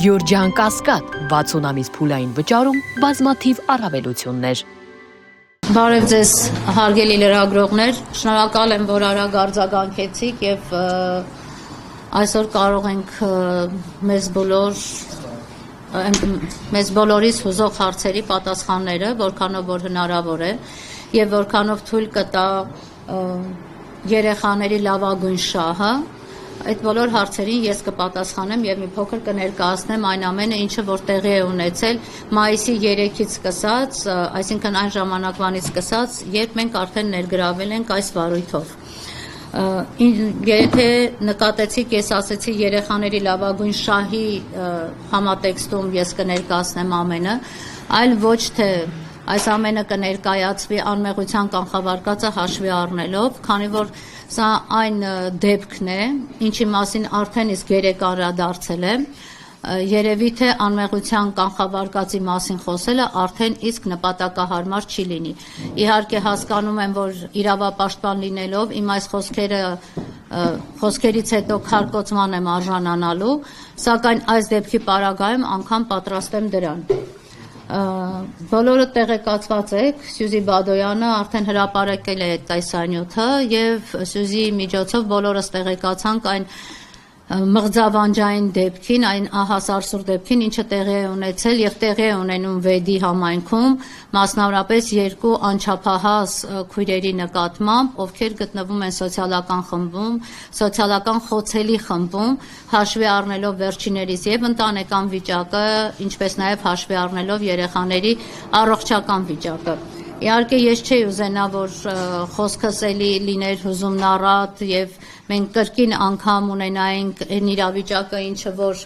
Գյորջյան Կասկադ 60 ամիս փուլային վճարում բազմաթիվ առավելություններ։ Բարև ձեզ հարգելի լրագրողներ, շնորհակալ եմ, որ արագ արձագանքեցիք եւ այսօր կարող ենք մեզ բոլորիս հուզող հարցերի պատասխանները, որքանով որ հնարավոր է եւ որքանով թույլ կտա երեխաների լավագույն շահը, այդ բոլոր հարցերին ես կպատասխանեմ եւ մի փոքր կներկայացնեմ այն ամենը, ինչը որ տեղի է ունեցել մայիսի 3-ից սկսած, այսինքն այն ժամանակվանից սկսած, երբ մենք արդեն ներգրավել ենք այս վարույթով։ Եթե նկատեցիք, ես ասեցի երեխաների լավագույն շահի համատեքստում ես կներկայացնեմ ամենը, այլ ոչ թե այս ամենը կներկայացվի անմեղության կանխավարկածը հաշվի առնելով, քանի որ սա այն դեպքն է, ինչի մասին արդեն իսկ երեք անդրադարձել եմ, երևի թե անմեղության կանխավարկածի մասին խոսելը արդեն իսկ նպատակահարմար չի լինի։ Իհարկե հասկանում եմ, որ իրավապաշտպան լինելով իմ այս խոսքերից հետո քարկոծման եմ արժանանալու, սակայն այս դեպքի պարագայում անգամ պատրաստ եմ դրան։ Բոլորը տեղեկացված եք, Սյուզի Բադոյանը արդեն հրապարակել է այդ տեսանյութը եւ Սյուզի միջոցով բոլորս տեղեկացանք այն մղձավանջային դեպքին, այն ահասարսուր դեպքին, ինչը տեղի է ունեցել եւ տեղի է ունենում Վեդի համայնքում, մասնավորապես երկու անչափահաս քույրերի նկատմամբ, ովքեր գտնվում են սոցիալական խմբում, սոցիալական խոցելի խմբում, հաշվի առնելով վերջիներիս եւ ընտանեկան վիճակը, ինչպես նաեւ հաշվի առնելով երեխաների առողջական վիճակը։ Իհարկե ես չէի ուզենա, որ խոսքս էլի լիներ հուզումնառատ եւ մենք կրկին անգամ ունենայինք այն իրավիճակը, ինչը որ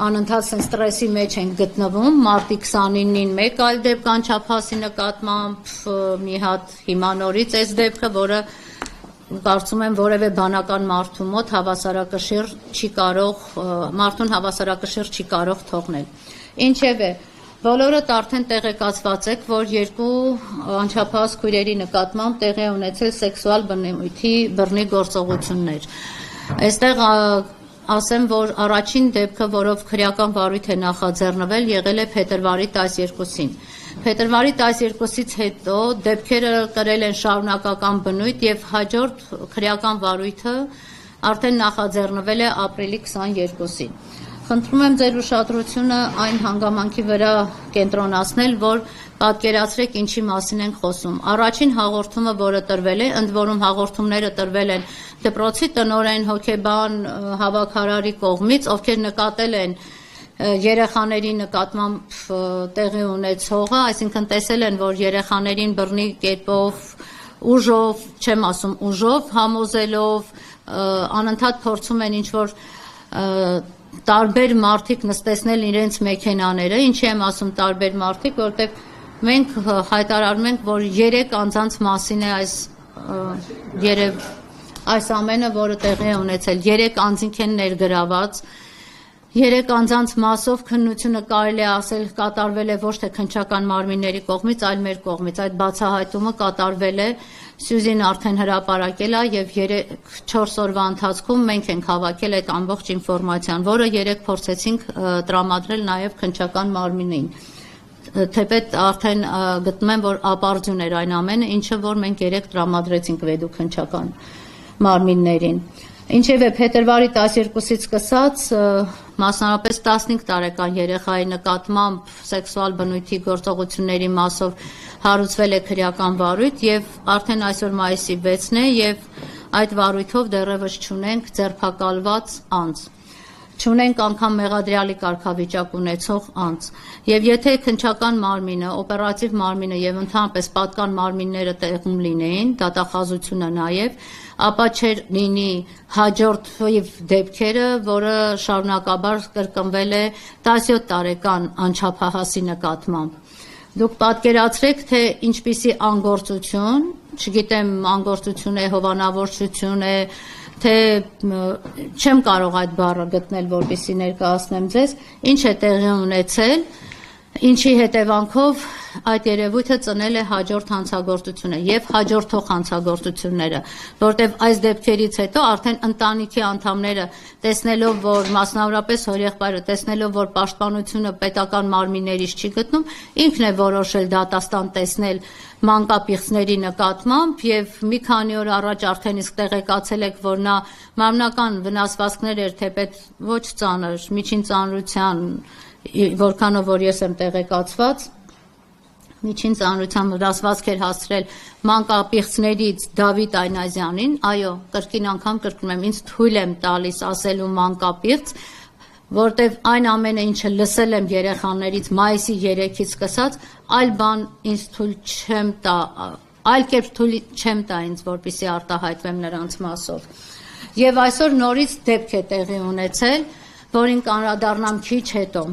անընդհատ ստրեսի մեջ ենք գտնվում, մարտի 29-ին մեկ այլ դեպք անչափահասի նկատմամբ, մի հատ հիմա նորից այս դեպքը, որը կարծում եմ որևէ բանական մարդու մոտ մարդուն հավասարակշիռ չի կարող թողնել։ Ինչևէ, բոլորդ արդեն տեղեկացված եք, որ երկու անչափահաս քույրերի նկատմամբ տեղի է ունեցել սեքսուալ բնույթի բռնի գործողություններ։ Այստեղ ասեմ, որ առաջին դեպքը, որով քրեական վարույթ է նախաձեռնվել, եղել է փետրվարի 12-ին։ Փետրվարի 12-ից հետո դեպքերը կրել են շարունակական բնույթ եւ հաջորդ քրեական վարույթը արդեն նախաձեռնվել է ապրիլի 22-ին։ Խնդրում եմ ձեր ուշադրությունը այն հանգամանքի վրա կենտրոնացնել, որ պատկերացրեք ինչի մասին ենք խոսում։ Առաջին հաղորդումը, որը տրվել է, ընդ որում հաղորդումները տրվել են դպրոցի տնօրեն, հոգեբան, հավաքարարի կողմից, ովքեր նկատել են երեխաների նկատմամբ տեղի ունեցողը, այսինքն տեսել են, որ երեխաներին բռնի կերպով, ուժով, չեմ ասում ուժով, համոզելով, անընդհատ փորձում են ինչ-որ տարբեր մարդիկ նստեցնել իրենց մեքենաները, ինչի եմ ասում տարբեր մարդիկ, որտեղ մենք հայտարարում ենք, որ 3 անձանց մասին է այս ամենը, որը տեղի է ունեցել, 3 անձինք են ներգրաված, 3 անձանց մասով քննությունը կարելի է ասել կատարվել է ոչ թե քննչական մարմինների կողմից, այլ մեր կողմից, այդ բացահայտումը կատարվել է, Սյուզին արդեն հրապարակել է եւ 3-4 օրվա ընթացքում մենք ենք հավաքել այդ ամբողջ ինֆորմացիան, որը 3 փորձեցինք տրամադրել նաեւ քննչական մարմինին։ Թեպետ արդեն գտնում եմ, որ ապարդյուն էր այն ամենը, ինչը որ մենք 3 տրամադրեցինք Վեդու քննչական մարմիններին։ Ինչևէ, փետրվարի 12-ից սկսած մասնավորապես 15 տարեկան երեխայի նկատմամբ սեքսուալ բնույթի գործողությունների մասով հարուցվել է քրեական վարույթ եւ արդեն այսօր մայիսի 6-ն է եւ այդ վարույթով դեռևս չունենք ձերբակալված անձ։ Չունենք անգամ մեղադրյալի կարգավիճակ ունեցող անձ։ Եվ եթե քննչական մարմինը, օպերատիվ մարմինը եւ ընդհանրապես պատկան մարմինները տեղում լինեին, դատախազությունը նաեւ, ապա չէր լինի հաջորդ դեպքերը, որը շարունակաբար կրկնվել է 17 տարեկան անչափահասի նկատմամբ։ Դուք պատկերացրեք, թե ինչպիսի անգործություն, չգիտեմ, անգործություն է, հովանավորչություն է, թե չեմ կարող այդ բառը գտնել, որպեսզի ներկայացնեմ ձեզ, ինչ է տեղի ունեցել Ինչի հետևանքով այդ երևույթը ծնել է հաջորդ հանցագործությունը եւ հաջորդող հանցագործությունները, որտեւ այս դեպքերից հետո արդեն ընտանիքի անդամները տեսնելով, որ մասնավորապես հորեղբայրը տեսնելով, որ պաշտպանությունը պետական մարմիններից չի գտնում, ինքն է որոշել դատաստան տեսնել մանկապիղծների նկատմամբ եւ մի քանի օր առաջ արդեն իսկ տեղեկացել եք, որ նա մարմնական վնասվածքներ էր թեպետ ոչ ծանր, միջին ծանրության, որքանով որ ես եմ տեղեկացված, միջին ծանրության վնասվածք էր հասցրել մանկապիղծներից Դավիթ Այնազյանին, այո, կրկին անգամ կրկնում եմ, ինձ թույլ եմ տալիս ասելու մանկապիղծ, որտեվ այն ամենը, ինչը լսել եմ երեխաներից մայիսի 3-ից սկսած, այլ բան ինձ թույլ չեմ տա, այլ կերպ թույլ չեմ տա ինձ, որպեսզի արտահայտվեմ նրանց մասով։ Եվ այսօր նորից դեպք է տեղի ունեցել, որին կանդրադառնամ քիչ հետո։